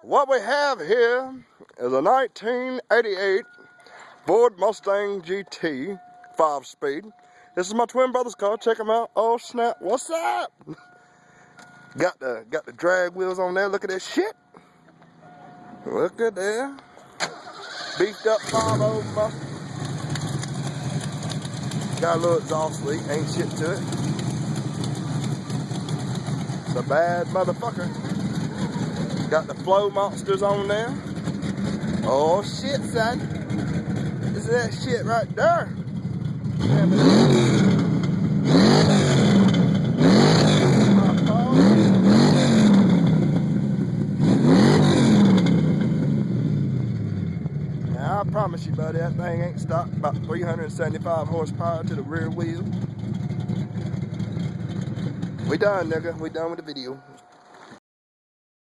What we have here is a 1988 Ford Mustang GT 5-speed. This is my twin brother's car. Check him out. Oh snap! What's up? Got the drag wheels on there. Look at that shit. Look at there. Beefed up 5.0 Mustang. Got a little exhaust leak. Ain't shit to it. It's a bad motherfucker. Got the Flowmonsters on there. Oh shit, son. This is that shit right there. Damn it. Now I promise you, buddy, that thing ain't stopped. About 375 horsepower to the rear wheel. We done, nigga. We done with the video.